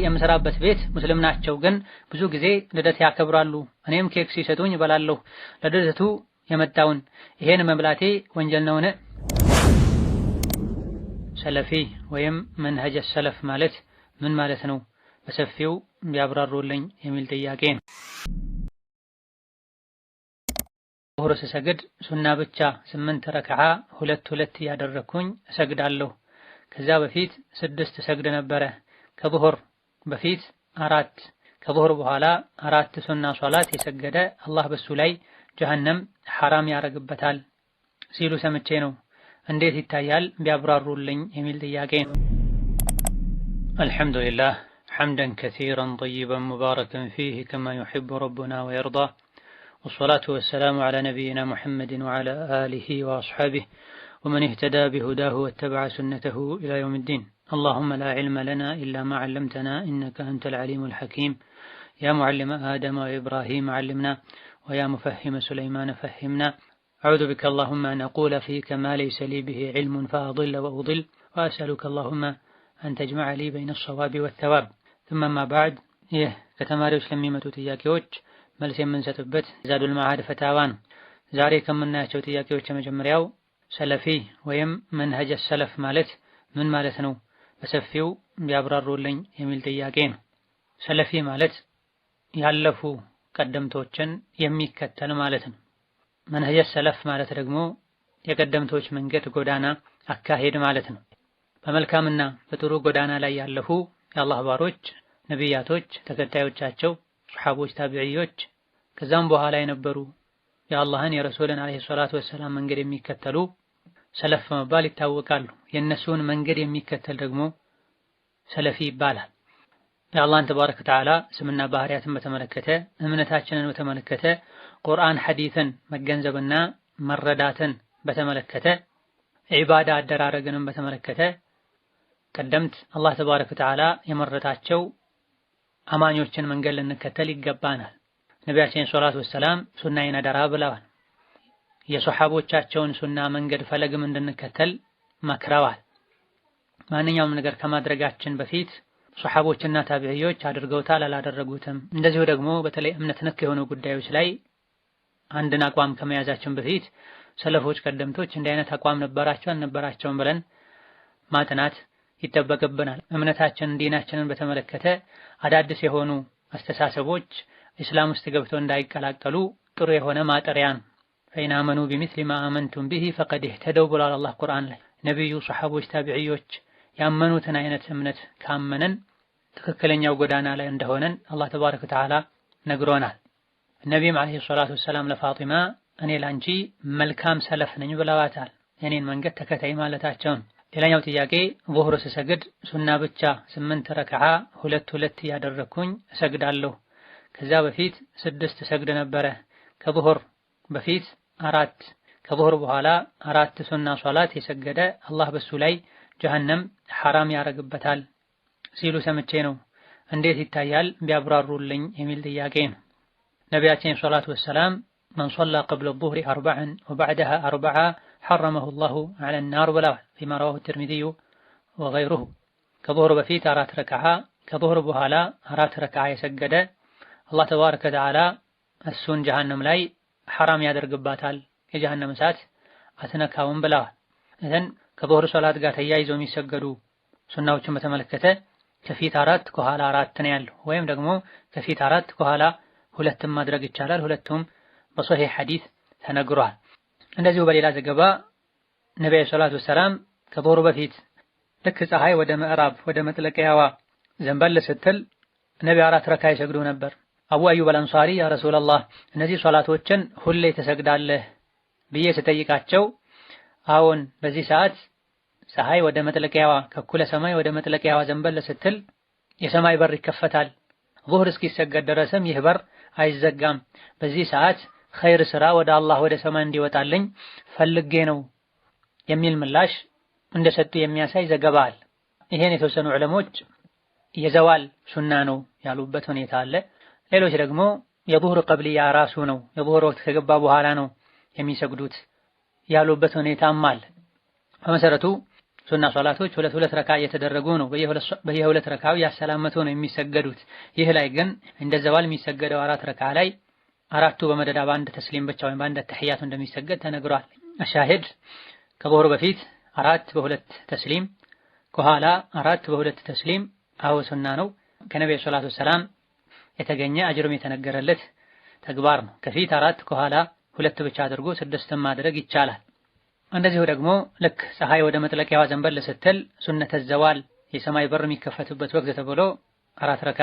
የምሰራበት ቤት ሙስሊም ናቸው፣ ግን ብዙ ጊዜ ልደት ያከብራሉ። እኔም ኬክ ሲሰጡኝ እበላለሁ። ለልደቱ የመጣውን ይሄን መብላቴ ወንጀል ነውን? ሰለፊ ወይም መንሀጀ ሰለፍ ማለት ምን ማለት ነው? በሰፊው ቢያብራሩልኝ የሚል ጥያቄ ነው። ዙህር ስሰግድ ሱና ብቻ 8 ረክዓ ሁለት ያደረኩኝ እሰግዳለሁ። ከዛ በፊት 6 እሰግድ ነበረ። ከዙህር በፊት 4፣ ከዙህር በኋላ 4 ሱና ሶላት የሰገደ አላህ በሱ ላይ ጀሀነም ሐራም ያረግበታል ሲሉ ሰምቼ ነው። እንዴት ይታያል ቢያብራሩልኝ የሚል ጥያቄ ነው። አልሐምዱሊላህ ሐምደን ከሲረን ጠይበን ሙባረከን ፊህ ከማ ዩሒቡ ረቡና ወየርዳ ወሰላቱ ወሰላሙ ዐላ ነቢይና ሙሐመድን ወዐላ አሊሂ ወአስሐቢሂ ወመን ኢህተዳ ቢሁዳሁ ወተበዐ ሱነተሁ ኢላ የውሚዲን። አላሁመ ላ ዒልመ ለና ኢላ ማ ዐለምተና ኢነከ አንተል ዐሊሙል ሐኪም። ያ ሙዐሊመ አደመ ወኢብራሂም ዐልምና ወያ ሙፈሂመ ሱለይማነ ፈሂምና። አዑዙ ቢከ አላሁመ አን አቁለ ፊከ ማ ለይሰ ሊ ቢሂ ዒልሙን ፈአضለ ወኡضል ወአስአሉከ አላሁመ አን ተጅመዐ ሊ በይነ ሰዋቢ ወተዋብ። ثم ما بعد ይህ ከተማሪዎች ለሚመጡ ጥያቄዎች መልስ የምንሰጥበት ዛዱል መዓድ ፈታዋ ነው። ዛሬ ከምናያቸው ጥያቄዎች የመጀመሪያው ሰለፊ ወይም መንሀጀ ሰለፍ ማለት ምን ማለት ነው? በሰፊው ቢያብራሩልኝ የሚል ጥያቄ ነው። ሰለፊ ማለት ያለፉ ቀደምቶችን የሚከተል ማለት ነው። መንሀጀ ሰለፍ ማለት ደግሞ የቀደምቶች መንገድ ጎዳና አካሄድ ማለት ነው። በመልካምና በጥሩ ጎዳና ላይ ያለፉ የአላህ ባሮች፣ ነቢያቶች፣ ተከታዮቻቸው፣ ሱሐቦች፣ ታቢዒዎች ከዛም በኋላ የነበሩ የአላህን የረሱልን አለይሂ ሰላቱ ወሰላም መንገድ የሚከተሉ ሰለፍ በመባል ይታወቃሉ። የእነሱን መንገድ የሚከተል ደግሞ ሰለፊ ይባላል። የአላህን ተባረከ ወተዓላ ስምና ባህሪያትን በተመለከተ እምነታችንን በተመለከተ ቁርአን ሐዲስን መገንዘብና መረዳትን በተመለከተ ዒባዳ አደራረግንም በተመለከተ ቀደምት አላህ ተባረከ ወተዓላ የመረጣቸው አማኞችን መንገድ ልንከተል ይገባናል። ነቢያችን ሰለላሁ ዐለይሂ ወሰለም ሱናዬን አደራ ብለዋል። የሶሐቦቻቸውን ሱና መንገድ ፈለግም እንድንከተል መክረዋል። ማንኛውም ነገር ከማድረጋችን በፊት ሶሐቦችና ታቢዒዎች አድርገውታል አላደረጉትም፣ እንደዚሁ ደግሞ በተለይ እምነት ነክ የሆኑ ጉዳዮች ላይ አንድን አቋም ከመያዛችን በፊት ሰለፎች ቀደምቶች እንዲህ አይነት አቋም ነበራቸው አልነበራቸውም ብለን ማጥናት ይጠበቅብናል። እምነታችንን ዲናችንን በተመለከተ አዳዲስ የሆኑ አስተሳሰቦች እስላም ውስጥ ገብተው እንዳይቀላቀሉ ጥሩ የሆነ ማጠሪያ ነው። ፈኢን አመኑ ቢሚስሊ ማ አመንቱም ቢሂ ፈቀድ ኢህተደው ብሏል አላህ ቁርአን ላይ። ነቢዩ፣ ሰሐቦች፣ ታቢዒዎች ያመኑትን አይነት እምነት ካመነን ትክክለኛው ጎዳና ላይ እንደሆነን አላህ ተባረከ ወተዓላ ነግሮናል። ነቢይም አለይሂ ሰላቱ ወሰላም ለፋጢማ እኔ ላንቺ መልካም ሰለፍ ነኝ ብለዋታል። የኔን መንገድ ተከታይ ማለታቸውን። ሌላኛው ጥያቄ ዙህር ስሰግድ ሱና ብቻ 8 ረክዓ ሁለት ያደረኩኝ እሰግዳለሁ። ከዛ በፊት 6 እሰግድ ነበረ። ከዙህር በፊት 4፣ ከዙህር በኋላ 4 ሱና ሶላት የሰገደ አላህ በሱ ላይ ጀሀነም ሐራም ያረግበታል ሲሉ ሰምቼ ነው። እንዴት ይታያል ቢያብራሩልኝ የሚል ጥያቄ ነው። ነቢያችን ሰለላሁ ዐለይሂ ወሰለም መን ሶላ ቀብለ ዙህሪ 4 ወበዕደሃ 4 ሐረመሁ ላሁ ዐለ ናር ብለዋል። ፊማ ረዋሁ ትርሚዚዩ ወገይሩሁ። ከዙህር በፊት 4 ረክዓ ከዙህር በኋላ 4 ረክዓ የሰገደ አላህ ተባረከ ወተዓላ እሱን ጀሀነም ላይ ሐራም ያደርግባታል፣ የጀሀነም እሳት አትነካውም ብለዋል። እዘን ከዙህር ሶላት ጋር ተያይዘው የሚሰገዱ ሱናዎችን በተመለከተ ከፊት 4 ከኋላ 4 ነው ያለው፣ ወይም ደግሞ ከፊት 4 ከኋላ 2 ማድረግ ይቻላል። ሁለቱም በሶሒህ ሐዲስ ተነግሯል። እንደዚሁ በሌላ ዘገባ ነብዩ ሰለላሁ ዐለይሂ ወሰለም ከዙህር በፊት ልክ ፀሐይ ወደ ምዕራብ ወደ መጥለቂያዋ ዘንበል ስትል ነብዩ 4 ረካ ይሰግዱ ነበር። አቡ አዩብ አልአንሳሪ ያ ረሱላህ እነዚህ ሶላቶችን ሁሌ ትሰግዳለህ ብዬ ስጠይቃቸው አዎን፣ በዚህ ሰዓት ፀሐይ ወደ መጥለቂያዋ ከኩለ ሰማይ ወደ መጥለቂያዋ ዘንበል ስትል የሰማይ በር ይከፈታል። ዙህር እስኪሰገድ ድረስም ይህ በር አይዘጋም። በዚህ ሰዓት ኸይር ስራ ወደ አላህ ወደ ሰማይ እንዲወጣልኝ ፈልጌ ነው የሚል ምላሽ እንደሰጡ የሚያሳይ ዘገባ አለ። ይሄን የተወሰኑ ዑለሞች የዘዋል ሱና ነው ያሉበት ሁኔታ አለ። ሌሎች ደግሞ የዙህር ቀብልያ ራሱ ነው የዙህር ወቅት ከገባ በኋላ ነው የሚሰግዱት ያሉበት ሁኔታም አለ። በመሰረቱ ሱና ሶላቶች ሁለት ረካ እየተደረጉ ነው። በየሁለት ረካው ያሰላመቱ ነው የሚሰገዱት። ይህ ላይ ግን እንደ ዘዋል የሚሰገደው 4 ረካ ላይ 4ቱ በመደዳ በአንድ ተስሊም ብቻ ወይም በአንድ ተህያቱ እንደሚሰገድ ተነግሯል። አሻሂድ ከዙህር በፊት 4 በ2 ተስሊም፣ ከኋላ 4 በ2 ተስሊም አው ሱና ነው። ከነብዩ ሰለላሁ ዐለይሂ ወሰለም የተገኘ አጅርም የተነገረለት ተግባር ነው። ከፊት 4 ከኋላ 2 ብቻ አድርጎ 6 ማድረግ ይቻላል። እንደዚሁ ደግሞ ልክ ፀሐይ ወደ መጥለቂያዋ ዘንበል ስትል ሱነተ ዘዋል የሰማይ በር የሚከፈትበት ወቅት ተብሎ 4 ረካ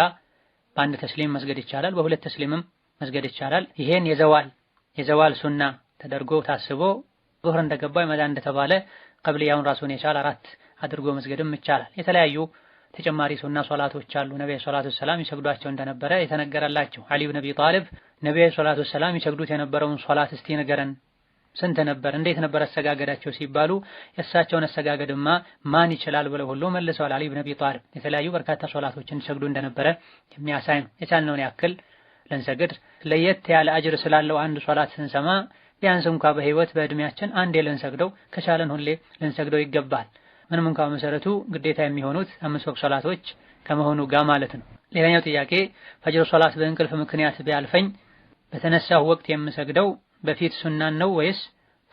በአንድ ተስሊም መስገድ ይቻላል፣ በ2 ተስሊምም መስገድ ይቻላል። ይሄን የዘዋል ሱና ተደርጎ ታስቦ ዙህር እንደገባ ይመጣ እንደተባለ ቀብልያውን ራሱን የቻለ 4 አድርጎ መስገድም ይቻላል። የተለያዩ ተጨማሪ ሱና ሶላቶች አሉ። ነብዩ ሰለላሁ ዐለይሂ ወሰለም ይሰግዷቸው እንደነበረ የተነገረላቸው። አሊ ኢብኑ አቢ ጣሊብ ነብዩ ሰለላሁ ዐለይሂ ወሰለም ይሰግዱት የነበረውን ሶላት እስቲ ንገረን፣ ስንት ነበር? እንዴት ነበር አሰጋገዳቸው ሲባሉ የእሳቸውን አሰጋገድማ ማን ይችላል ብለው ሁሉ መልሰዋል። አሊ ኢብኑ አቢ ጣሊብ የተለያዩ በርካታ ሶላቶችን ይሰግዱ እንደነበረ የሚያሳይ ነው። የቻልነውን ያክል ልንሰግድ፣ ለየት ያለ አጅር ስላለው አንድ ሶላት ስንሰማ ቢያንስ እንኳን በህይወት በእድሜያችን አንዴ ልንሰግደው ከቻለን ሁሌ ልንሰግደው ይገባል። ምንም እንኳን መሰረቱ ግዴታ የሚሆኑት 5 ወቅት ሶላቶች ከመሆኑ ጋር ማለት ነው። ሌላኛው ጥያቄ ፈጅር ሶላት በእንቅልፍ ምክንያት ቢያልፈኝ በተነሳው ወቅት የምሰግደው በፊት ሱናን ነው ወይስ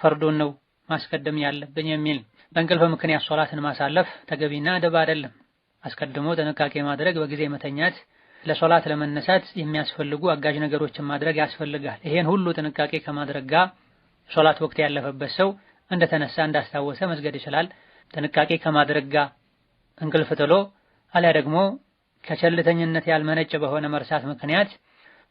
ፈርዱን ነው ማስቀደም ያለብኝ የሚል። በእንቅልፍ ምክንያት ሶላትን ማሳለፍ ተገቢና አደብ አይደለም። አስቀድሞ ጥንቃቄ ማድረግ፣ በጊዜ መተኛት፣ ለሶላት ለመነሳት የሚያስፈልጉ አጋዥ ነገሮችን ማድረግ ያስፈልጋል። ይሄን ሁሉ ጥንቃቄ ከማድረግ ጋር ሶላት ወቅት ያለፈበት ሰው እንደተነሳ እንዳስታወሰ መስገድ ይችላል። ጥንቃቄ ከማድረግ ጋር እንቅልፍ ጥሎ አሊያ ደግሞ ከቸልተኝነት ያልመነጨ በሆነ መርሳት ምክንያት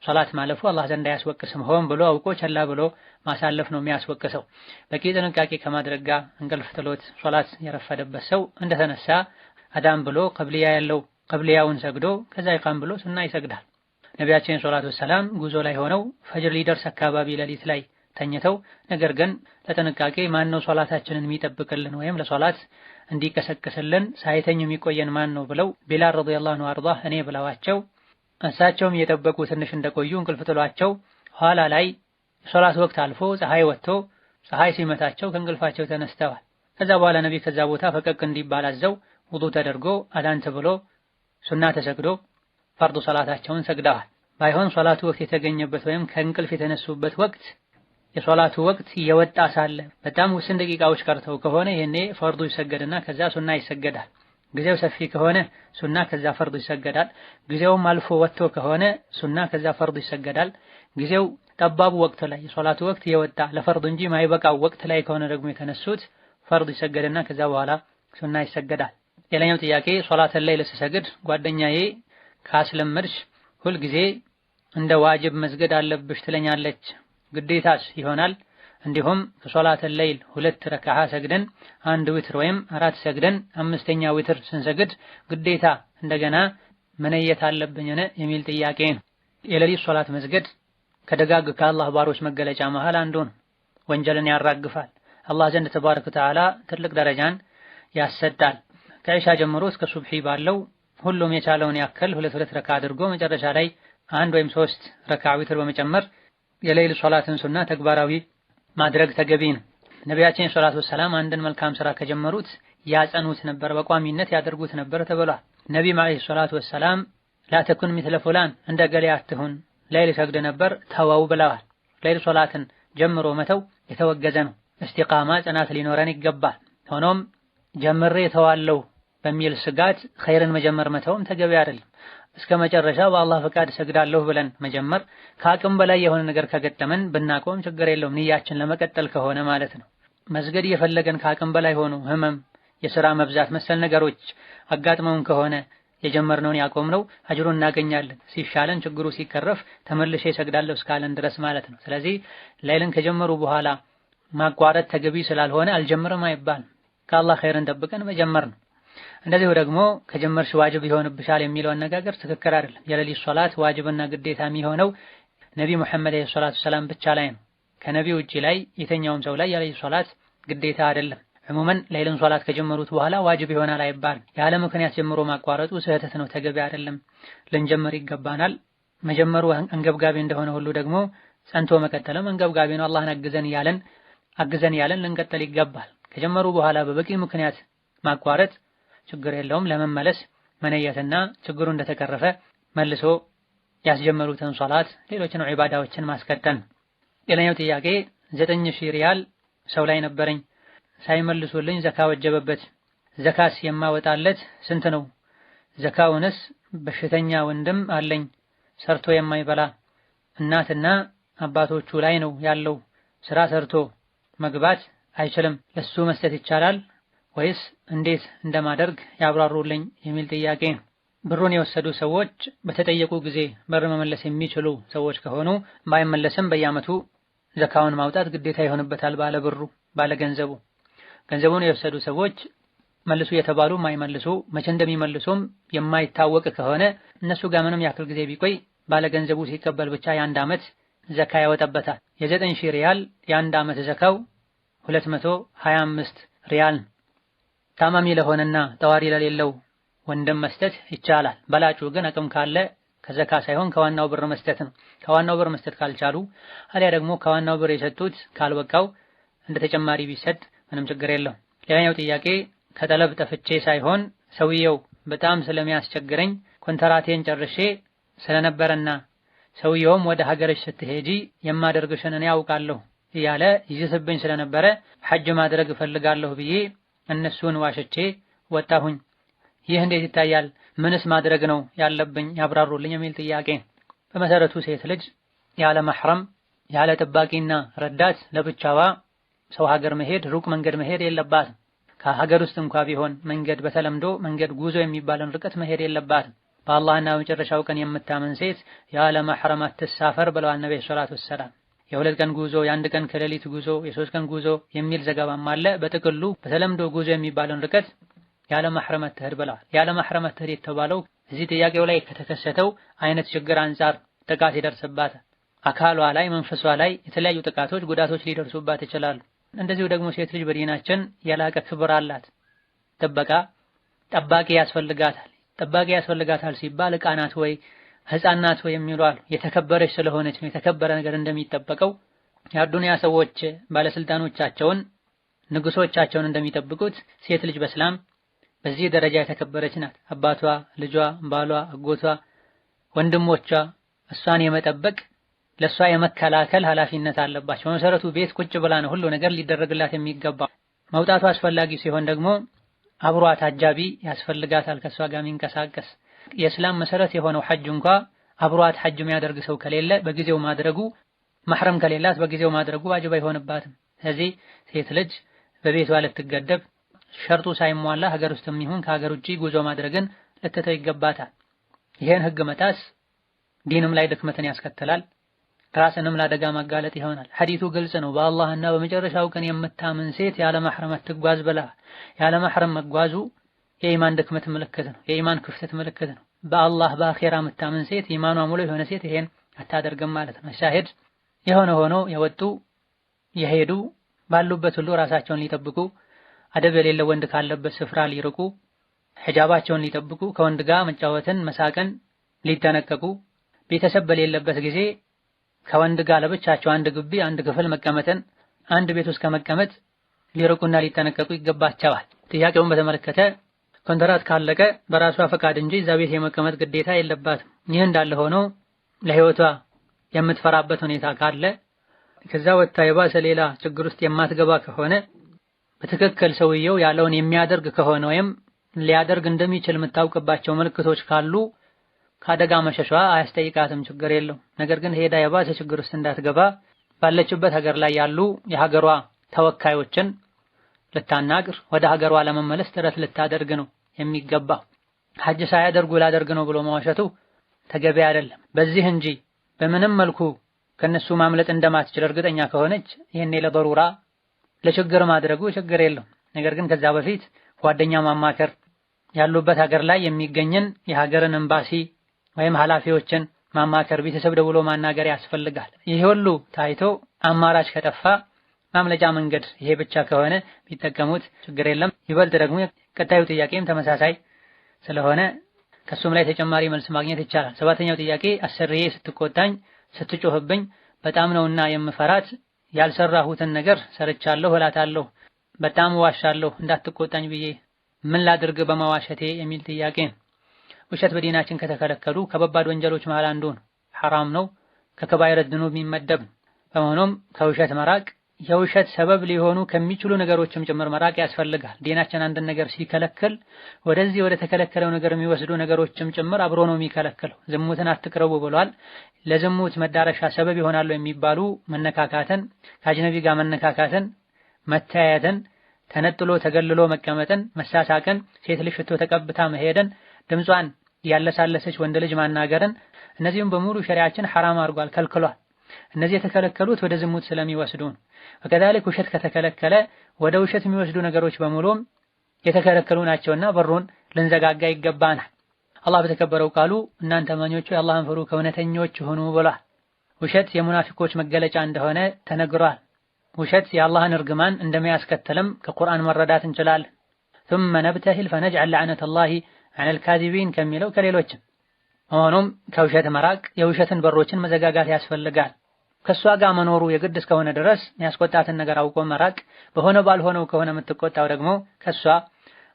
ሶላት ማለፉ አላህ ዘንድ አያስወቅስም። ሆን ብሎ አውቆ ቸላ ብሎ ማሳለፍ ነው የሚያስወቅሰው። በቂ ጥንቃቄ ከማድረግ ጋር እንቅልፍ ጥሎት ሶላት የረፈደበት ሰው እንደተነሳ አዳም ብሎ ቀብሊያውን ሰግዶ ከዛ ይቃም ብሎ ሱና ይሰግዳል። ነቢያችን ሰለላሁ ዐለይሂ ወሰለም ጉዞ ላይ ሆነው ፈጅር ሊደርስ አካባቢ ሌሊት ላይ ተኝተው ነገር ግን ለጥንቃቄ ማን ነው ሶላታችንን የሚጠብቅልን ወይም ለሶላት እንዲቀሰቅስልን ሳይተኝ የሚቆየን ማን ነው ብለው ቢላል ረዲየላሁ ዐንሁ አርዳ እኔ ብለዋቸው እሳቸውም እየጠበቁ ትንሽ እንደቆዩ እንቅልፍ ጥሏቸው ኋላ ላይ ሶላት ወቅት አልፎ ፀሐይ ወጥቶ ፀሐይ ሲመታቸው ከእንቅልፋቸው ተነስተዋል። ከዛ በኋላ ነቢ ከዛ ቦታ ፈቀቅ እንዲባል አዘው ውዱእ ተደርጎ አዳን ተብሎ ሱና ተሰግዶ ፈርዱ ሶላታቸውን ሰግደዋል። ባይሆን ሶላቱ ወቅት የተገኘበት ወይም ከእንቅልፍ የተነሱበት ወቅት የሶላቱ ወቅት እየወጣ ሳለ በጣም ውስን ደቂቃዎች ቀርተው ከሆነ ይሄኔ ፈርዱ ይሰገድና ከዛ ሱና ይሰገዳል። ጊዜው ሰፊ ከሆነ ሱና ከዛ ፈርዱ ይሰገዳል። ጊዜውም አልፎ ወጥቶ ከሆነ ሱና ከዛ ፈርዱ ይሰገዳል። ጊዜው ጠባቡ ወቅት ላይ የሶላቱ ወቅት እየወጣ ለፈርዱ እንጂ ማይበቃው ወቅት ላይ ከሆነ ደግሞ የተነሱት ፈርዱ ይሰገድና ከዛ በኋላ ሱና ይሰገዳል። ሌላኛው ጥያቄ ሶላተል ለይል ስሰግድ ጓደኛዬ ካስለመድሽ ሁል ጊዜ እንደ ዋጅብ መስገድ አለብሽ ትለኛለች፣ ግዴታስ ይሆናል? እንዲሁም ከሶላተል ለይል 2 ረካዓ ሰግደን 1 ዊትር ወይም 4 ሰግደን 5ኛ ዊትር ስንሰግድ ግዴታ እንደገና መነየት አለብኝን የሚል ጥያቄ ነው። የሌሊት ሶላት መስገድ ከደጋግ ከአላህ ባሮች መገለጫ መሃል አንዱ ነው። ወንጀልን ያራግፋል። አላህ ዘንድ ተባረከ ወተዓላ ትልቅ ደረጃን ያሰጣል። ከኢሻ ጀምሮ እስከ ሱብሒ ባለው ሁሉም የቻለውን ያክል 2 ረካ አድርጎ መጨረሻ ላይ 1 ወይም 3 ረካ ዊትር በመጨመር የሌሊት ሶላትን ሱና ተግባራዊ ማድረግ ተገቢ ነው። ነቢያችን ሰለላሁ ዐለይሂ ወሰለም አንድን መልካም ስራ ከጀመሩት ያጸኑት ነበር፣ በቋሚነት ያደርጉት ነበር ተብሏል። ነቢዩ ዐለይሂ ሰላቱ ወሰላም ላ ተኩን ሚስለ ፉላን እንደ ገሌ አትሁን፣ ሌሊት ሰግድ ነበር ተወው ብለዋል። ሌሊት ሶላትን ጀምሮ መተው የተወገዘ ነው። እስቲቃማ ጽናት ሊኖረን ይገባል። ሆኖም ጀምሬ ተዋለው በሚል ስጋት ኸይርን መጀመር መተውም ተገቢ አይደለም። እስከ መጨረሻ በአላህ ፈቃድ ሰግዳለሁ ብለን መጀመር፣ ከአቅም በላይ የሆነ ነገር ከገጠመን ብናቆም ችግር የለውም፣ ንያችን ለመቀጠል ከሆነ ማለት ነው። መስገድ እየፈለገን ከአቅም በላይ ሆኖ ህመም፣ የሥራ መብዛት መሰል ነገሮች አጋጥመውን ከሆነ የጀመርነውን ያቆምነው አጅሩን እናገኛለን። ሲሻለን ችግሩ ሲከረፍ ተመልሼ እሰግዳለሁ እስካለን ድረስ ማለት ነው። ስለዚህ ሌሊትን ከጀመሩ በኋላ ማቋረጥ ተገቢ ስላልሆነ አልጀምርም አይባልም። ከአላህ ኸይርን ጠብቀን መጀመር ነው። እንደዚሁ ደግሞ ከጀመርሽ ዋጅብ ይሆንብሻል የሚለው አነጋገር ትክክል አይደለም። የሌሊት ሶላት ዋጅብና ግዴታ የሚሆነው ነቢ መሐመድ ሰለላሁ ዐለይሂ ወሰለም ብቻ ላይ ነው። ከነቢ ውጪ ላይ የተኛውም ሰው ላይ የሌሊት ሶላት ግዴታ አይደለም። ዕሙመን ሌሊትን ሶላት ከጀመሩት በኋላ ዋጅብ ይሆናል አይባልም። ያለ ምክንያት ጀምሮ ማቋረጡ ስህተት ነው፣ ተገቢ አይደለም። ልንጀምር ይገባናል። መጀመሩ አንገብጋቢ እንደሆነ ሁሉ ደግሞ ጸንቶ መቀጠልም አንገብጋቢ ነው። አላህን አግዘን ያለን ልንቀጥል ይገባል። ከጀመሩ በኋላ በበቂ ምክንያት ማቋረጥ ችግር የለውም። ለመመለስ መነየትና ችግሩ እንደተቀረፈ መልሶ ያስጀመሩትን ሶላት ሌሎችን ዒባዳዎችን ማስቀጠል። ሌላኛው ጥያቄ 9000 ሪያል ሰው ላይ ነበረኝ ሳይመልሱልኝ ዘካ ወጀበበት። ዘካስ የማወጣለት ስንት ነው? ዘካውንስ በሽተኛ ወንድም አለኝ ሰርቶ የማይበላ እናትና አባቶቹ ላይ ነው ያለው። ስራ ሰርቶ መግባት አይችልም። ለሱ መስጠት ይቻላል ወይስ እንዴት እንደማደርግ ያብራሩልኝ የሚል ጥያቄ ነው። ብሩን የወሰዱ ሰዎች በተጠየቁ ጊዜ በር መመለስ የሚችሉ ሰዎች ከሆኑ ባይመለስም በየዓመቱ ዘካውን ማውጣት ግዴታ ይሆንበታል። ባለ ብሩ ባለ ገንዘቡ። ገንዘቡን የወሰዱ ሰዎች መልሱ የተባሉ ማይመልሱ መቼ እንደሚመልሱም የማይታወቅ ከሆነ እነሱ ጋር ምንም ያክል ጊዜ ቢቆይ ባለ ገንዘቡ ሲቀበል ብቻ የአንድ ዓመት ዘካ ያወጣበታል። የ9000 ሪያል የአንድ ዓመት ዘካው 225 ሪያል። ታማሚ ለሆነና ጠዋሪ ለሌለው ወንድም መስጠት ይቻላል። በላጩ ግን አቅም ካለ ከዘካ ሳይሆን ከዋናው ብር መስጠት ነው። ከዋናው ብር መስጠት ካልቻሉ አሊያ ደግሞ ከዋናው ብር የሰጡት ካልበቃው እንደ ተጨማሪ ቢሰጥ ምንም ችግር የለውም። ሌላኛው ጥያቄ ከጠለብ ጠፍቼ ሳይሆን ሰውየው በጣም ስለሚያስቸግረኝ ኮንትራቴን ጨርሼ ስለነበረና ሰውየውም ወደ ሀገርሽ ስትሄጂ የማደርግሽን እኔ ያውቃለሁ እያለ ይዝትብኝ ስለነበረ ሐጅ ማድረግ እፈልጋለሁ ብዬ እነሱን ዋሽቼ ወጣሁኝ። ይህ እንዴት ይታያል? ምንስ ማድረግ ነው ያለብኝ ያብራሩልኝ የሚል ጥያቄ። በመሰረቱ ሴት ልጅ ያለ መሕረም ያለ ጠባቂና ረዳት ለብቻዋ ሰው ሀገር መሄድ ሩቅ መንገድ መሄድ የለባትም። ከሀገር ውስጥ እንኳ ቢሆን መንገድ በተለምዶ መንገድ ጉዞ የሚባለን ርቀት መሄድ የለባትም። በአላህና በመጨረሻው ቀን የምታምን ሴት ያለ መሕረም አትሳፈር ብለዋል ነብዩ ሰለላሁ ዐለይሂ ወሰለም። የሁለት ቀን ጉዞ፣ የአንድ ቀን ከሌሊት ጉዞ፣ የሶስት ቀን ጉዞ የሚል ዘገባም አለ። በጥቅሉ በተለምዶ ጉዞ የሚባለን ርቀት ያለ መሕረም አትሄድ ብለዋል። ያለ መሕረም አትሄድ የተባለው እዚህ ጥያቄው ላይ ከተከሰተው አይነት ችግር አንፃር ጥቃት ይደርስባታል። አካሏ ላይ መንፈሷ ላይ የተለያዩ ጥቃቶች፣ ጉዳቶች ሊደርሱባት ይችላሉ። እንደዚሁ ደግሞ ሴት ልጅ በዲናችን የላቀ ክብር አላት። ጠባቂ ያስፈልጋታል። ጠባቂ ያስፈልጋታል ሲባል ዕቃ ናት ወይ ሕፃን ናት ወይ የሚሉ አሉ። የተከበረች ስለሆነች ነው። የተከበረ ነገር እንደሚጠበቀው የአዱንያ ሰዎች ባለስልጣኖቻቸውን ንጉሶቻቸውን እንደሚጠብቁት ሴት ልጅ በእስላም በዚህ ደረጃ የተከበረች ናት። አባቷ፣ ልጇ፣ ባሏ፣ አጎቷ፣ ወንድሞቿ እሷን የመጠበቅ ለሷ የመከላከል ኃላፊነት አለባቸው። በመሰረቱ ቤት ቁጭ ብላ ነው ሁሉ ነገር ሊደረግላት የሚገባ። መውጣቱ አስፈላጊ ሲሆን ደግሞ አብሯት አጃቢ ያስፈልጋታል ከሷ ጋር የሚንቀሳቀስ። የእስላም መሰረት የሆነው ሐጅ እንኳ አብሯት ሐጅ የሚያደርግ ሰው ከሌለ በጊዜው ማድረጉ፣ መሕረም ከሌላት በጊዜው ማድረጉ ዋጅብ አይሆንባትም። ስለዚህ ሴት ልጅ በቤቷ ልትገደብ ሸርጡ ሳይሟላ ሀገር ውስጥም ይሁን ከሀገር ውጪ ጉዞ ማድረግን ልትተው ይገባታል። ይሄን ህግ መጣስ ዲንም ላይ ድክመትን ያስከትላል፣ ራስንም ለአደጋ ማጋለጥ ይሆናል። ሐዲቱ ግልጽ ነው። በአላህና በመጨረሻው ቀን የምታምን ሴት ያለ መሕረም አትጓዝ ብላ። ያለ መሕረም መጓዙ የኢማን ድክመት ምልክት ነው፣ የኢማን ክፍተት ምልክት ነው። በአላህ በአኼራ የምታምን ሴት ኢማኗ ሙሉ የሆነ ሴት ይሄን አታደርግም ማለት ነው። ሻሂድ የሆነ ሆኖ የወጡ የሄዱ ባሉበት ሁሉ ራሳቸውን ሊጠብቁ፣ አደብ የሌለው ወንድ ካለበት ስፍራ ሊርቁ፣ ሒጃባቸውን ሊጠብቁ፣ ከወንድ ጋር መጫወትን መሳቅን ሊጠነቀቁ፣ ቤተሰብ በሌለበት ጊዜ ከወንድ ጋር ለብቻቸው አንድ ግቢ አንድ ክፍል መቀመጥን አንድ ቤት ውስጥ ከመቀመጥ ሊርቁና ሊጠነቀቁ ይገባቸዋል። ጥያቄውን በተመለከተ ኮንትራት ካለቀ በራሷ ፈቃድ እንጂ እዛ ቤት የመቀመጥ ግዴታ የለባትም። ይህ እንዳለ ሆኖ ለህይወቷ የምትፈራበት ሁኔታ ካለ ከዛ ወጥታ የባሰ ሌላ ችግር ውስጥ የማትገባ ከሆነ በትክክል ሰውየው ያለውን የሚያደርግ ከሆነ ወይም ሊያደርግ እንደሚችል የምታውቅባቸው ምልክቶች ካሉ ከአደጋ መሸሿ አያስጠይቃትም፣ ችግር የለው። ነገር ግን ሄዳ የባሰ ችግር ውስጥ እንዳትገባ ባለችበት ሀገር ላይ ያሉ የሀገሯ ተወካዮችን ልታናግር፣ ወደ ሀገሯ ለመመለስ ጥረት ልታደርግ ነው የሚገባው። ሐጅ ሳያደርጉ ላደርግ ነው ብሎ መዋሸቱ ተገቢ አይደለም። በዚህ እንጂ በምንም መልኩ ከነሱ ማምለጥ እንደማትችል እርግጠኛ ከሆነች ይሄኔ ለضرورة ለችግር ማድረጉ ችግር የለው። ነገር ግን ከዛ በፊት ጓደኛ ማማከር፣ ያሉበት ሀገር ላይ የሚገኝን የሀገርን ኤምባሲ ወይም ኃላፊዎችን ማማከር፣ ቤተሰብ ደውሎ ማናገር ያስፈልጋል። ይሄ ሁሉ ታይቶ አማራጭ ከጠፋ ማምለጫ መንገድ ይሄ ብቻ ከሆነ ቢጠቀሙት ችግር የለም። ይበልጥ ደግሞ ቀጣዩ ጥያቄም ተመሳሳይ ስለሆነ ከሱም ላይ ተጨማሪ መልስ ማግኘት ይቻላል። ሰባተኛው ጥያቄ አሰሪዬ ስትቆጣኝ ስትጮህብኝ በጣም ነውና የምፈራት ያልሰራሁትን ነገር ሰርቻለሁ እላታለሁ፣ በጣም ዋሻለሁ እንዳትቆጣኝ ብዬ ምን ላድርግ በመዋሸቴ የሚል ጥያቄ ነው። ውሸት በዲናችን ከተከለከሉ ከባባድ ወንጀሎች መሃል አንዱ ነው። ሐራም ነው፣ ከከባይረ ዝኑብ የሚመደብ ነው። በመሆኑም ከውሸት መራቅ የውሸት ሰበብ ሊሆኑ ከሚችሉ ነገሮችም ጭምር መራቅ ያስፈልጋል። ዲናችን አንድን ነገር ሲከለክል ወደዚህ ወደ ተከለከለው ነገር የሚወስዱ ነገሮችም ጭምር አብሮ ነው የሚከለክለው። ዝሙትን አትቅረቡ ብሏል። ለዝሙት መዳረሻ ሰበብ ይሆናሉ የሚባሉ መነካካትን፣ ከአጅነቢ ጋር መነካካትን፣ መተያየትን፣ ተነጥሎ ተገልሎ መቀመጥን፣ መሳሳቅን፣ ሴት ልጅ ሽቶ ተቀብታ መሄድን፣ ድምጿን ያለሳለሰች ወንድ ልጅ ማናገርን፣ እነዚህም በሙሉ ሸሪዓችን ሐራም አድርጓል፣ ከልክሏል። እነዚህ የተከለከሉት ወደ ዝሙት ስለሚወስዱ ነው። ወከዛሊክ ውሸት ከተከለከለ ወደ ውሸት የሚወስዱ ነገሮች በሙሉም የተከለከሉ ናቸውና በሩን ልንዘጋጋ ይገባናል። አላህ በተከበረው ቃሉ እናንተ አማኞች አላህን ፍሩ ከእውነተኞች ሁኑ ብሏል። ውሸት የሙናፊቆች መገለጫ እንደሆነ ተነግሯል። ውሸት የአላህን እርግማን እንደሚያስከትልም ከቁርአን መረዳት እንችላለን። ثم نبتهل فنجعل لعنة الله على الكاذبين ከሚለው ከሌሎችም። ሆኖም ከውሸት መራቅ የውሸትን በሮችን መዘጋጋት ያስፈልጋል። ከሷ ጋር መኖሩ የግድ እስከሆነ ድረስ ያስቆጣትን ነገር አውቆ መራቅ፣ በሆነ ባልሆነው ከሆነ የምትቆጣው ደግሞ ከሷ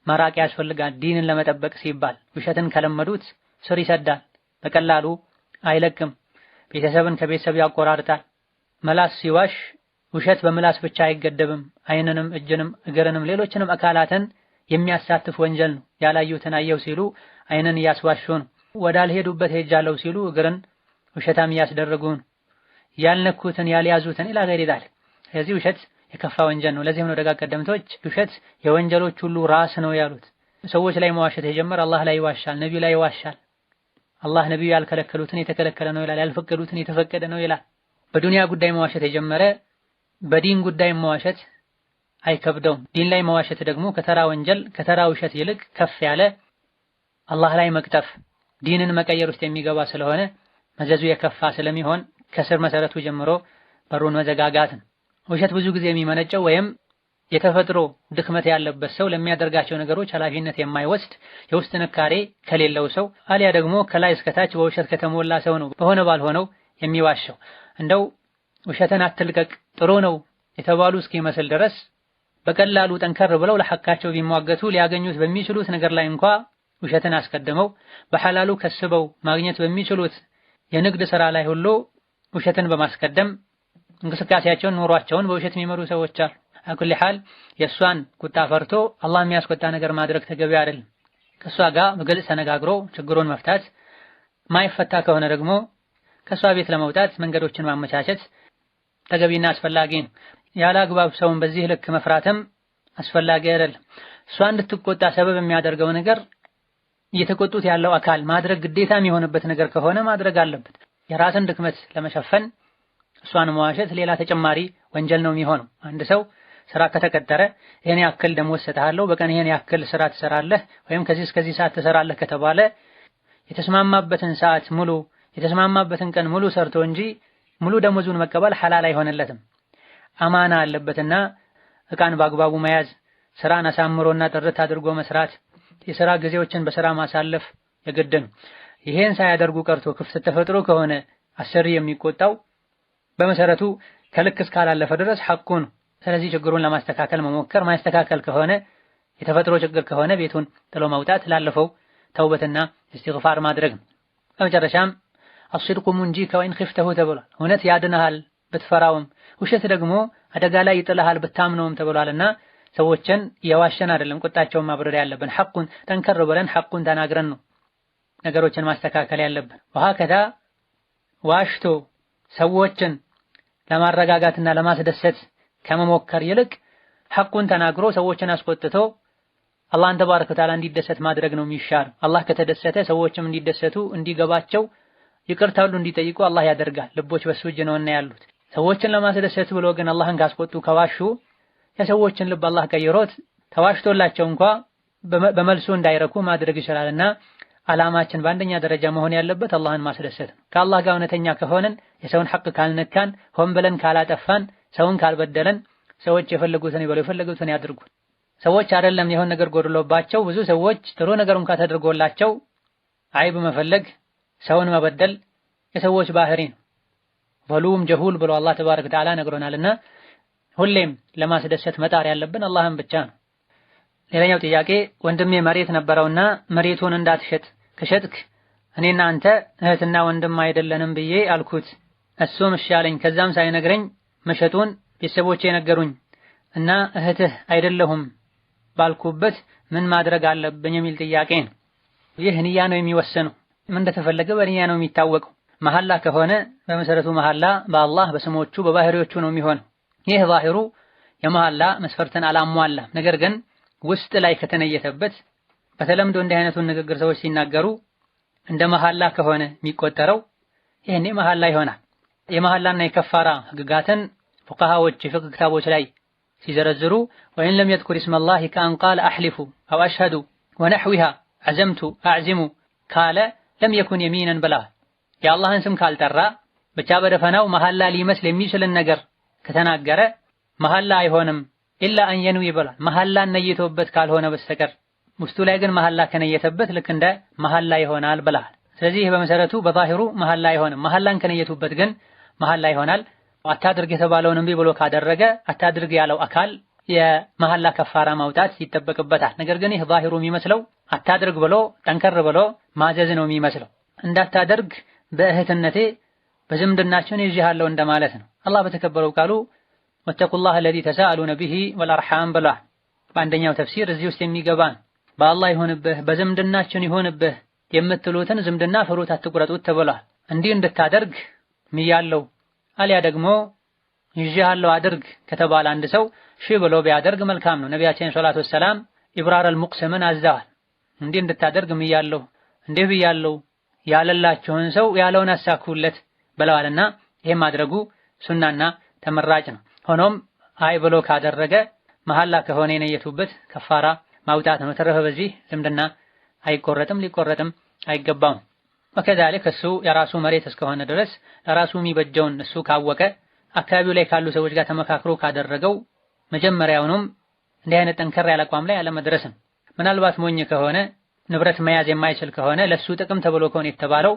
መራቅ ያስፈልጋል። ዲንን ለመጠበቅ ሲባል ውሸትን ከለመዱት ስር ይሰዳል፣ በቀላሉ አይለቅም፣ ቤተሰብን ከቤተሰብ ያቆራርጣል። መላስ ሲዋሽ ውሸት በምላስ ብቻ አይገደብም። ዓይንንም፣ እጅንም፣ እግርንም ሌሎችንም አካላትን የሚያሳትፍ ወንጀል ነው። ያላዩትን አየው ሲሉ ዓይንን እያስዋሹ ነው። ወዳልሄዱበት ሄጃለሁ ሲሉ እግርን ውሸታም እያስደረጉ ነው። ያልነኩትን ያልያዙትን ኢላ ገይሪ ዛሊክ። ስለዚህ ውሸት የከፋ ወንጀል ነው። ለዚህም ነው ደጋግ ቀደምቶች ውሸት የወንጀሎች ሁሉ ራስ ነው ያሉት። ሰዎች ላይ መዋሸት የጀመረ አላህ ላይ ይዋሻል፣ ነቢዩ ላይ ይዋሻል። አላህ ነቢዩ ያልከለከሉትን የተከለከለ ነው ይላል፣ ያልፈቀዱትን የተፈቀደ ነው ይላል። በዱንያ ጉዳይ መዋሸት የጀመረ በዲን ጉዳይ መዋሸት አይከብደውም። ዲን ላይ መዋሸት ደግሞ ከተራ ወንጀል ከተራ ውሸት ይልቅ ከፍ ያለ አላህ ላይ መቅጠፍ ዲንን መቀየር ውስጥ የሚገባ ስለሆነ መዘዙ የከፋ ስለሚሆን ከስር መሰረቱ ጀምሮ በሩን መዘጋጋት ነው። ውሸት ብዙ ጊዜ የሚመነጨው ወይም የተፈጥሮ ድክመት ያለበት ሰው ለሚያደርጋቸው ነገሮች ኃላፊነት የማይወስድ የውስጥ ጥንካሬ ከሌለው ሰው አሊያ ደግሞ ከላይ እስከታች በውሸት ከተሞላ ሰው ነው በሆነ ባልሆነው የሚዋሸው። እንደው ውሸትን አትልቀቅ ጥሩ ነው የተባሉ እስኪመስል ድረስ በቀላሉ ጠንከር ብለው ለሐቃቸው ቢሟገቱ ሊያገኙት በሚችሉት ነገር ላይ እንኳ ውሸትን አስቀድመው በሐላሉ ከስበው ማግኘት በሚችሉት የንግድ ሥራ ላይ ሁሉ ውሸትን በማስቀደም እንቅስቃሴያቸውን ኑሯቸውን በውሸት የሚመሩ ሰዎች አሉ። አኩል ሐል የእሷን ቁጣ ፈርቶ አላህ የሚያስቆጣ ነገር ማድረግ ተገቢ አይደለም። ከእሷ ጋር በግልጽ ተነጋግሮ ችግሩን መፍታት፣ ማይፈታ ከሆነ ደግሞ ከእሷ ቤት ለመውጣት መንገዶችን ማመቻቸት ተገቢና አስፈላጊ ነው። ያለ አግባብ ሰውን በዚህ ልክ መፍራትም አስፈላጊ አይደለም። እሷ እንድትቆጣ ሰበብ የሚያደርገው ነገር እየተቆጡት ያለው አካል ማድረግ ግዴታ የሚሆንበት ነገር ከሆነ ማድረግ አለበት። የራስን ድክመት ለመሸፈን እሷን መዋሸት ሌላ ተጨማሪ ወንጀል ነው የሚሆነው። አንድ ሰው ስራ ከተቀጠረ ይሄን ያክል ደሞዝ እሰጥሃለሁ፣ በቀን ይሄን ያክል ስራ ትሰራለህ ወይም ከዚህ እስከዚህ ሰዓት ትሰራለህ ከተባለ የተስማማበትን ሰዓት ሙሉ የተስማማበትን ቀን ሙሉ ሰርቶ እንጂ ሙሉ ደሞዙን መቀበል ሐላል አይሆንለትም። አማና አለበትና እቃን በአግባቡ መያዝ፣ ስራን አሳምሮና ጥርት አድርጎ መስራት፣ የሥራ ጊዜዎችን በሥራ ማሳለፍ የግድ ነው። ይሄን ሳያደርጉ ቀርቶ ክፍተት ተፈጥሮ ከሆነ አሰሪ የሚቆጣው በመሰረቱ ከልክ እስካላለፈ ድረስ ሐቁ ነው። ስለዚህ ችግሩን ለማስተካከል መሞከር፣ ማስተካከል ከሆነ የተፈጥሮ ችግር ከሆነ ቤቱን ጥሎ መውጣት፣ ላለፈው ተውበትና እስትግፋር ማድረግ ነው። በመጨረሻም አስድቁ ሙንጂከ ወኢን ኺፍተሁ ተብሏል። እውነት ያድንሃል ብትፈራውም፣ ውሸት ደግሞ አደጋ ላይ ይጥልሃል ብታምነውም ተብሏልና ሰዎችን የዋሸን አይደለም ቁጣቸውን ማብረድ ያለብን፣ ሐቁን ጠንከር ብለን ሐቁን ተናግረን ነው ነገሮችን ማስተካከል ያለብን። ወሀከዛ ዋሽቶ ሰዎችን ለማረጋጋትና ለማስደሰት ከመሞከር ይልቅ ሐቁን ተናግሮ ሰዎችን አስቆጥቶ አላህን ተባረከ ወተዓላ እንዲደሰት ማድረግ ነው የሚሻል። አላህ ከተደሰተ ሰዎችም እንዲደሰቱ እንዲገባቸው ይቅርታ ሁሉ እንዲጠይቁ አላህ ያደርጋል። ልቦች በሱ እጅ ነውና ያሉት። ሰዎችን ለማስደሰት ብሎ ግን አላህን ካስቆጡ ከዋሹ የሰዎችን ልብ አላህ ቀይሮት ተዋሽቶላቸው እንኳ በመልሱ እንዳይረኩ ማድረግ ይችላልና ዓላማችን በአንደኛ ደረጃ መሆን ያለበት አላህን ማስደሰት ነው። ከአላህ ጋር እውነተኛ ከሆንን የሰውን ሐቅ ካልነካን፣ ሆን ብለን ካላጠፋን፣ ሰውን ካልበደለን ሰዎች የፈለጉትን ይበሉ የፈለጉትን ያድርጉ። ሰዎች አይደለም የሆነ ነገር ጎድሎባቸው ብዙ ሰዎች ጥሩ ነገር እንኳን ተደርጎላቸው አይብ መፈለግ ሰውን መበደል የሰዎች ባህሪ ነው። ወሉም ጀሁል ብሎ አላህ ተባረከ ወተዓላ ነግሮናልና ሁሌም ለማስደሰት መጣር ያለብን አላህን ብቻ ነው። ሌላኛው ጥያቄ ወንድሜ መሬት ነበረውና መሬቱን እንዳትሸጥ ከሸጥክ እኔና አንተ እህትና ወንድም አይደለንም ብዬ አልኩት። እሱም እሺ አለኝ። ከዛም ሳይነግረኝ መሸጡን ቤተሰቦቼ ነገሩኝ እና እህትህ አይደለሁም ባልኩበት ምን ማድረግ አለብኝ የሚል ጥያቄ ነው። ይህ ንያ ነው የሚወሰነው። ምን እንደተፈለገ በንያ ነው የሚታወቀው። መሐላ ከሆነ በመሰረቱ መሐላ በአላህ በስሞቹ በባህሪዎቹ ነው የሚሆነው። ይህ ዛሂሩ የመሐላ መስፈርትን አላሟላም። ነገር ግን ውስጥ ላይ ከተነየተበት በተለምዶ እንዲህ አይነቱን ንግግር ሰዎች ሲናገሩ እንደ መሐላ ከሆነ የሚቆጠረው ይሄኔ መሐላ ይሆናል። የመሐላና የከፋራ ህግጋትን ፉቃሃዎች የፍቅህ ክታቦች ላይ ሲዘረዝሩ ወይን ለም የዝኩር እስመላሂ ከአን ቃለ አሕሊፉ አው አሽሀዱ ወነሕዊሃ ዐዘምቱ አዕዚሙ ካለ ለም የኩን የሚነን ብለዋል። የአላህን ስም ካልጠራ ብቻ በደፈናው መሐላ ሊመስል የሚችልን ነገር ከተናገረ መሐላ አይሆንም ኢላ አን የንዊ ብሏል። መሐላን ነይቶበት ካልሆነ በስተቀር ውስጡ ላይ ግን መሐላ ከነየተበት ልክ እንደ መሐላ ይሆናል ብለዋል። ስለዚህ በመሰረቱ በዛሂሩ መሐላ አይሆንም። መሐላን ከነየቱበት ግን መሐላ ይሆናል። አታድርግ የተባለውን እምቢ ብሎ ካደረገ አታድርግ ያለው አካል የመሐላ ከፋራ ማውጣት ይጠበቅበታል። ነገር ግን ይህ ዛሂሩ የሚመስለው አታድርግ ብሎ ጠንከር ብሎ ማዘዝ ነው የሚመስለው። እንዳታደርግ በእህትነቴ በዝምድናችን ይዤሃለሁ እንደማለት ነው። አላህ በተከበረው ቃሉ ወተቁላህ አለዚ ተሳአሉነ ቢሂ ወልአርሐም ብሏል። በአንደኛው ተፍሲር እዚህ ውስጥ የሚገባ ነው። በአላህ ይሁንብህ በዝምድናችን ይሁንብህ የምትሉትን ዝምድና ፍሩት አትቁረጡት ተብሏል። እንዲህ እንድታደርግ ምያለው አልያ ደግሞ ይዤሃለሁ አድርግ ከተባለ አንድ ሰው ሺ ብሎ ቢያደርግ መልካም ነው። ነቢያችን ሰለላሁ ዐለይሂ ወሰለም ኢብራረል ሙቅሰምን አዘዋል። እንዲህ እንድታደርግ ምያለው እንዲህ ብያለው ያለላችሁን ሰው ያለውን አሳኩለት ብለዋልና ይሄን ማድረጉ ሱናና ተመራጭ ነው። ሆኖም አይ ብሎ ካደረገ መሐላ ከሆነ የነየቱበት ከፋራ ማውጣት ነው። ተረፈ በዚህ ዝምድና አይቆረጥም ሊቆረጥም አይገባውም። ወከዛሊክ እሱ የራሱ መሬት እስከሆነ ድረስ ለራሱ የሚበጀውን እሱ ካወቀ አካባቢው ላይ ካሉ ሰዎች ጋር ተመካክሮ ካደረገው መጀመሪያውንም እንዲህ አይነት ጠንከር ያለ አቋም ላይ አለመድረስም። ምናልባት ሞኝ ከሆነ ንብረት መያዝ የማይችል ከሆነ ለሱ ጥቅም ተብሎ ከሆነ የተባለው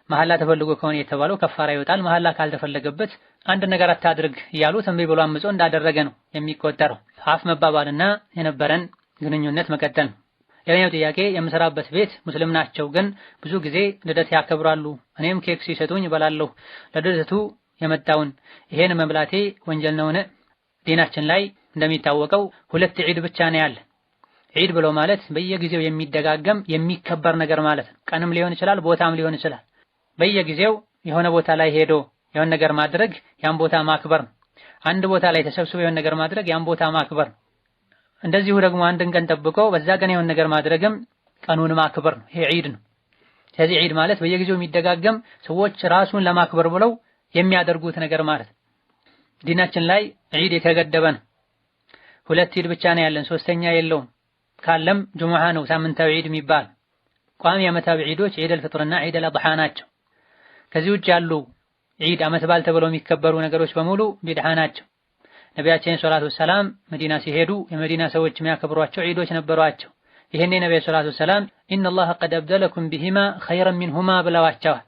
መሐላ ተፈልጎ ከሆነ የተባለው ከፋራ ይወጣል። መሐላ ካልተፈለገበት አንድ ነገር አታድርግ እያሉት እምቢ ብሎ አምጾ እንዳደረገ ነው የሚቆጠረው። አፍ መባባልና የነበረን ግንኙነት መቀጠል ነው። ሌላኛው ጥያቄ የምሰራበት ቤት ሙስሊም ናቸው፣ ግን ብዙ ጊዜ ልደት ያከብራሉ። እኔም ኬክ ሲሰጡኝ እበላለሁ። ለልደቱ የመጣውን ይሄን መብላቴ ወንጀል ነውን? ዲናችን ላይ እንደሚታወቀው ሁለት ዒድ ብቻ ነው ያለ። ዒድ ብሎ ማለት በየጊዜው የሚደጋገም የሚከበር ነገር ማለት ነው። ቀንም ሊሆን ይችላል፣ ቦታም ሊሆን ይችላል። በየጊዜው የሆነ ቦታ ላይ ሄዶ የሆነ ነገር ማድረግ ያን ቦታ ማክበር ነው። አንድ ቦታ ላይ ተሰብስቦ የሆነ ነገር ማድረግ ያን ቦታ ማክበር ነው። እንደዚሁ ደግሞ አንድን ቀን ጠብቆ በዛ ቀን የሆነ ነገር ማድረግም ቀኑን ማክበር ነው። ይሄ ዒድ ነው። ስለዚህ ዒድ ማለት በየጊዜው የሚደጋገም ሰዎች ራሱን ለማክበር ብለው የሚያደርጉት ነገር ማለት ነው። ዲናችን ላይ ዒድ የተገደበ ነው። ሁለት ዒድ ብቻ ነው ያለን፣ ሶስተኛ የለውም። ካለም ጁሙዓ ነው ሳምንታዊ ዒድ የሚባል። ቋሚ ዓመታዊ ዒዶች ዒደል ፍጥርና ዒደል አድሓ ናቸው። ከዚህ ውጭ ያሉ ዒድ ዓመት በዓል ተብለው የሚከበሩ ነገሮች በሙሉ ቢድዓ ናቸው። ነቢያችን ሰለላሁ ዐለይሂ ወሰለም መዲና ሲሄዱ የመዲና ሰዎች የሚያከብሯቸው ዒዶች ነበሯቸው። ይሄኔ ነብዩ ሰለላሁ ዐለይሂ ወሰለም ኢነላህ ቀድ አብደለኩም ቢሂማ ኸይረን ሚንሁማ ብለዋቸዋል።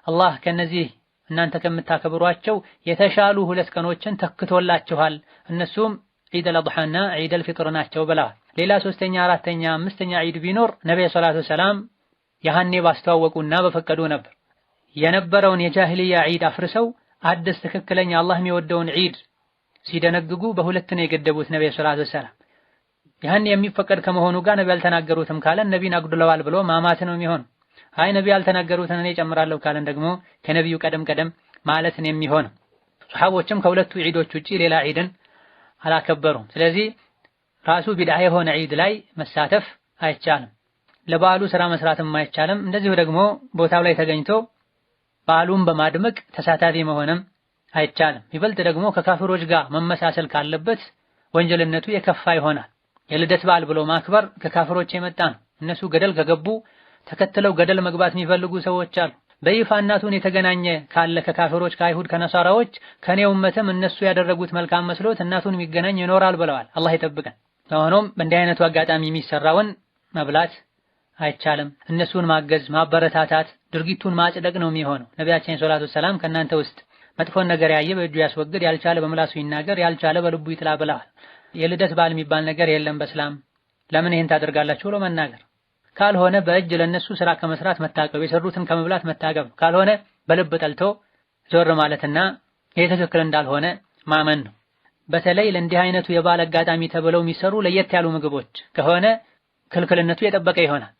አላህ ከነዚህ እናንተ ከምታከብሯቸው የተሻሉ ሁለት ቀኖችን ተክቶላችኋል፣ እነሱም ዒደል አድሓና ዒደል ፊጥር ናቸው ብለዋል። ሌላ ሶስተኛ፣ አራተኛ፣ አምስተኛ ዒድ ቢኖር ነብዩ ሰለላሁ ዐለይሂ ወሰለም ያኔ ባስተዋወቁና በፈቀዱ ነበር። የነበረውን የጃሂልያ ዒድ አፍርሰው አዲስ ትክክለኛ አላህ የሚወደውን ዒድ ሲደነግጉ በሁለት ነው የገደቡት ነብዩ ሰለላሁ ዐለይሂ ወሰለም። ያን የሚፈቀድ ከመሆኑ ጋር ነብዩ አልተናገሩትም ካለን ነብዩን አጉድለዋል ብሎ ማማት ነው የሚሆን። አይ ነብዩ አልተናገሩትን እኔ ጨምራለሁ ካለን ደግሞ ከነብዩ ቀደም ማለት ነው የሚሆነው። ሱሐቦችም ከሁለቱ ዒዶች ውጪ ሌላ ዒድን አላከበሩም። ስለዚህ ራሱ ቢድዓ የሆነ ዒድ ላይ መሳተፍ አይቻልም። ለበዓሉ ስራ መስራትም አይቻልም። እንደዚሁ ደግሞ ቦታው ላይ ተገኝቶ በዓሉን በማድመቅ ተሳታፊ መሆንም አይቻልም። ይበልጥ ደግሞ ከካፍሮች ጋር መመሳሰል ካለበት ወንጀልነቱ የከፋ ይሆናል። የልደት በዓል ብሎ ማክበር ከካፍሮች የመጣ ነው። እነሱ ገደል ከገቡ ተከትለው ገደል መግባት የሚፈልጉ ሰዎች አሉ። በይፋ እናቱን የተገናኘ ካለ ከካፍሮች ከአይሁድ ከነሳራዎች ከኔ ኡመትም እነሱ ያደረጉት መልካም መስሎት እናቱን የሚገናኝ ይኖራል ብለዋል። አላህ ይጠብቀን። ሆኖም በእንዲህ አይነቱ አጋጣሚ የሚሰራውን መብላት አይቻልም። እነሱን ማገዝ ማበረታታት ድርጊቱን ማጽደቅ ነው የሚሆነው። ነቢያችን ሰለላሁ ዐለይሂ ወሰለም ከእናንተ ውስጥ መጥፎን ነገር ያየ በእጁ ያስወግድ፣ ያልቻለ በምላሱ ይናገር፣ ያልቻለ በልቡ ይጥላ ብለዋል። የልደት በዓል የሚባል ነገር የለም በእስላም። ለምን ይሄን ታደርጋላችሁ ብሎ መናገር። ካልሆነ በእጅ ለነሱ ስራ ከመስራት መታቀብ፣ የሰሩትን ከመብላት መታቀብ። ካልሆነ በልብ ጠልቶ ዞር ማለትና ይሄ ትክክል እንዳልሆነ ማመን ነው። በተለይ ለእንዲህ አይነቱ የባል አጋጣሚ ተብለው የሚሰሩ ለየት ያሉ ምግቦች ከሆነ ክልክልነቱ የጠበቀ ይሆናል።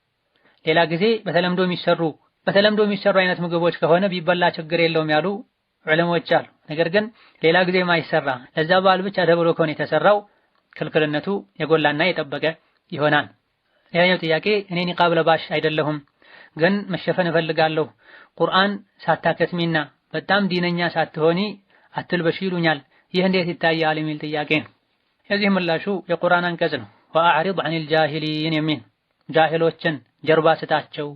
ሌላ ጊዜ በተለምዶ የሚሰሩ አይነት ምግቦች ከሆነ ቢበላ ችግር የለውም ያሉ ዑለሞች አሉ። ነገር ግን ሌላ ጊዜ ማይሰራ ለዛ በዓል ብቻ ተብሎ ከሆነ የተሰራው ክልክልነቱ የጎላና የጠበቀ ይሆናል። ሌላኛው ጥያቄ እኔ ኒቃብ ለባሽ አይደለሁም፣ ግን መሸፈን እፈልጋለሁ። ቁርአን ሳታከትሚና በጣም ዲነኛ ሳትሆኒ አትልበሽ ይሉኛል፣ ይህ እንዴት ይታያል የሚል ጥያቄ ነው። የዚህ ምላሹ የቁርአን አንቀጽ ነው። ወአዕሪድ ዐኒል ጃሂሊን የሚል ጃሂሎችን ጀርባ ስጣቸው፣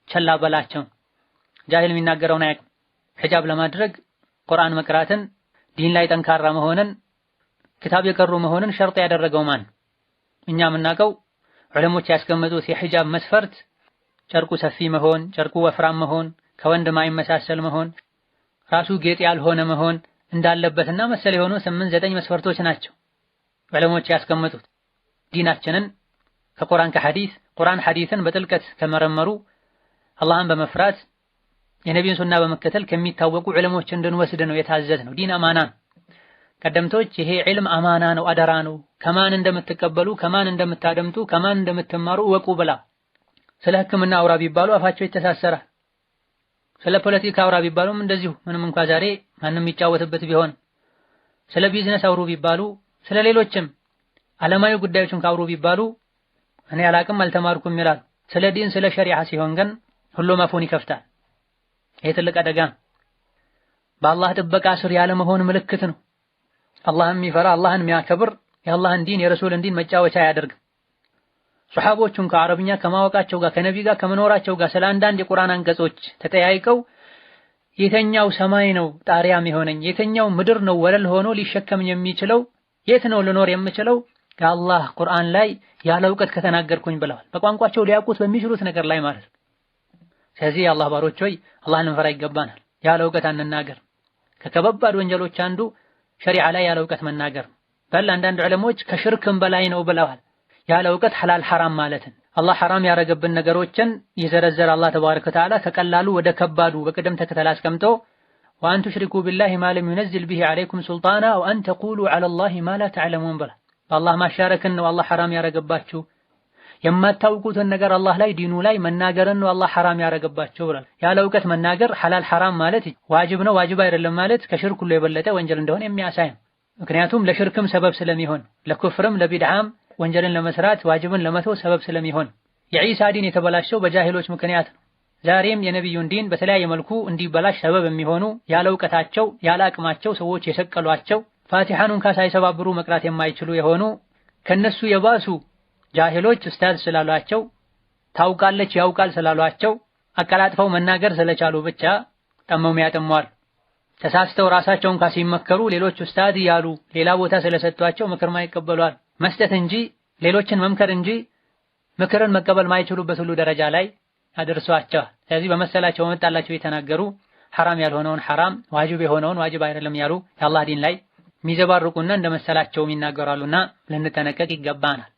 ቸላ በላቸው። ጃሂል የሚናገረውን አያውቅም። ሒጃብ ለማድረግ ቁርአን መቅራትን፣ ዲን ላይ ጠንካራ መሆንን፣ ክታብ የቀሩ መሆንን ሸርጥ ያደረገው ማን? እኛ የምናውቀው ዑለሞች ያስቀመጡት የሒጃብ መስፈርት ጨርቁ ሰፊ መሆን፣ ጨርቁ ወፍራም መሆን፣ ከወንድ ማይመሳሰል መሆን፣ ራሱ ጌጥ ያልሆነ መሆን እንዳለበትና መሰል የሆኑ 8-9 መስፈርቶች ናቸው ዑለሞች ያስቀመጡት። ዲናችንን ከቁርአን ከሐዲስ ቁርአን ሐዲስን በጥልቀት ከመረመሩ አላህን በመፍራት የነቢዩን ሱና በመከተል ከሚታወቁ ዑለሞች እንድንወስድ ነው የታዘዝ ነው። ዲን አማና ነው። ቀደምቶች ይሄ ዒልም አማና ነው፣ አደራ ነው፣ ከማን እንደምትቀበሉ ከማን እንደምታደምጡ ከማን እንደምትማሩ እወቁ ብላ። ስለ ሕክምና አውራ ቢባሉ አፋቸው ይተሳሰራል። ስለ ፖለቲካ አውራ ቢባሉም እንደዚሁ ምንም እንኳ ዛሬ ማንም የሚጫወትበት ቢሆን። ስለ ቢዝነስ አውሩ ቢባሉ፣ ስለ ሌሎችም ዓለማዊ ጉዳዮችን ካውሩ ቢባሉ እኔ አላቅም አልተማርኩም ይላል። ስለ ዲን ስለ ሸሪዓ ሲሆን ግን ሁሉም አፉን ይከፍታል። ይሄ ትልቅ አደጋ በአላህ ጥበቃ ስር ያለ መሆን ምልክት ነው። አላህን የሚፈራ አላህን የሚያከብር የአላህን ዲን የረሱልን ዲን መጫወቻ አያደርግም። ሱሐቦቹን ከአረብኛ ከማወቃቸው ጋር ከነቢ ጋር ከመኖራቸው ጋር ስለ አንዳንድ የቁርአን አንቀጾች ተጠያይቀው የተኛው ሰማይ ነው ጣሪያም የሆነኝ የተኛው ምድር ነው ወለል ሆኖ ሊሸከም የሚችለው የት ነው ልኖር የምችለው ከአላህ ቁርአን ላይ ያለ እውቀት ከተናገርኩኝ ብለዋል። በቋንቋቸው ሊያውቁት በሚችሉት ነገር ላይ ማለት ነው። ስለዚህ የአላህ ባሮች ሆይ አላህን እንፈራ ይገባናል። ያለ እውቀት አንናገር። ከከባድ ወንጀሎች አንዱ ሸሪዓ ላይ ያለ እውቀት መናገር። በል አንዳንድ ዑለሞች ከሽርክም በላይ ነው ብለዋል። ያለ እውቀት ሐላል ሐራም ማለትን አላህ ሐራም ያረገብን ነገሮችን ይዘረዘር አላህ ተባረከ ወተዓላ ከቀላሉ ወደ ከባዱ በቅደም ተከተል አስቀምጦ ወአን ቱሽሪኩ ቢላሂ ማ ለም ዩነዝል ቢሂ ዐለይኩም ሱልጣና ወአን ተቁሉ ዐለላሂ ማ ላ ተዕለሙን ብሏል። በአላህ ማሻረክን ነው አላህ ሐራም ያረገባችሁ። የማታውቁትን ነገር አላህ ላይ ዲኑ ላይ መናገርን ነው አላህ ሐራም ያረገባችሁ ብሏል። ያለ እውቀት መናገር ሐላል ሐራም ማለት ዋጅብ ነው ዋጅብ አይደለም ማለት ከሽርክ ሁሉ የበለጠ ወንጀል እንደሆነ የሚያሳይ ነው። ምክንያቱም ለሽርክም ሰበብ ስለሚሆን ለኩፍርም ለቢድዓም ወንጀልን ለመስራት ዋጅብን ለመተው ሰበብ ስለሚሆን የዒሳ ዲን የተበላሸው በጃሂሎች ምክንያት ነው። ዛሬም የነቢዩን ዲን በተለያየ መልኩ እንዲበላሽ ሰበብ የሚሆኑ ያለ እውቀታቸው ያለ አቅማቸው ሰዎች የሰቀሏቸው ፋቲሐን እንኳን ሳይሰባብሩ መቅራት የማይችሉ የሆኑ ከነሱ የባሱ ጃሂሎች ኡስታዝ ስላሏቸው ታውቃለች ያውቃል ስላሏቸው አቀላጥፈው መናገር ስለቻሉ ብቻ ጠመሙ ያጠሟል። ተሳስተው ራሳቸውን ሲመከሩ ሌሎች ኡስታዝ ያሉ ሌላ ቦታ ስለሰጧቸው ምክር ማይቀበሏል። መስጠት እንጂ ሌሎችን መምከር እንጂ ምክርን መቀበል ማይችሉበት ሁሉ ደረጃ ላይ አደርሷቸዋል። ስለዚህ በመሰላቸው መጣላቸው የተናገሩ ሐራም ያልሆነውን ሐራም ዋጅብ የሆነውን ዋጅብ አይደለም ያሉ የአላህ ዲን ላይ ሚዘባርቁና እንደመሰላቸው ይናገራሉና ልንጠነቀቅ ይገባናል።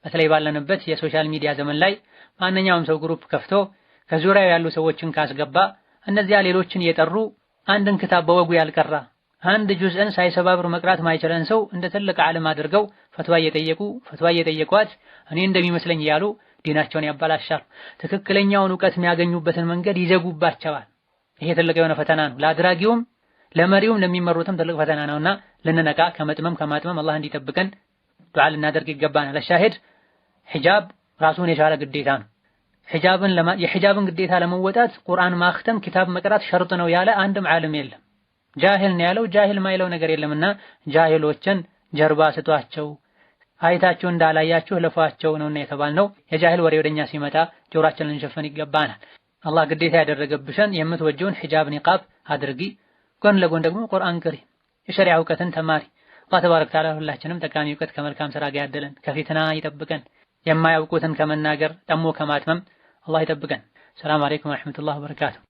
በተለይ ባለንበት የሶሻል ሚዲያ ዘመን ላይ ማንኛውም ሰው ግሩፕ ከፍቶ ከዙሪያው ያሉ ሰዎችን ካስገባ እነዚያ ሌሎችን የጠሩ አንድን ክታብ በወጉ ያልቀራ አንድ ጁዝእን ሳይሰባብር መቅራት ማይችለን ሰው እንደ ትልቅ ዓለም አድርገው ፈትዋ እየጠየቋት እኔ እንደሚመስለኝ ያሉ ዲናቸውን ያበላሻሉ። ትክክለኛውን ዕውቀት የሚያገኙበትን መንገድ ይዘጉባቸዋል። ይሄ ትልቅ የሆነ ፈተና ነው። ለአድራጊውም ለመሪውም ለሚመሩትም ትልቅ ፈተና ነውና ልንነቃ ከማጥመም አላህ እንዲጠብቀን ዱዓ ልናደርግ ይገባናል። ለሻሂድ ሒጃብ ራሱን የቻለ ግዴታ ነው። የሒጃብን ግዴታ ለመወጣት ቁርአን ማክተም ኪታብ መቅራት ሸርጥ ነው ያለ አንድም ዓለም የለም። ጃሂል ነው ያለው ጃሂል ማይለው ነገር የለምና ጃሂሎችን ጀርባ ስጧቸው፣ አይታችሁ እንዳላያችሁ ለፏቸው ነውና የተባልነው። የጃሂል ወሬ ወደኛ ሲመጣ ጆሮአችንን ልንሸፍን ይገባናል። አላህ ግዴታ ያደረገብሽን የምትወጂውን ሒጃብ ኒቃብ አድርጊ፣ ጎን ለጎን ደግሞ ቁርአን ቅሪ፣ የሸሪዓ እውቀትን ተማሪ። አላህ ተባረከ ወተዓላ ሁላችንም ጠቃሚ እውቀት ከመልካም ስራ ጋር ያደለን፣ ከፊትና ይጠብቀን፣ የማያውቁትን ከመናገር ጠሞ ከማጥመም አላህ ይጠብቀን። ሰላም አለይኩም ወራህመቱላሂ ወበረካቱ።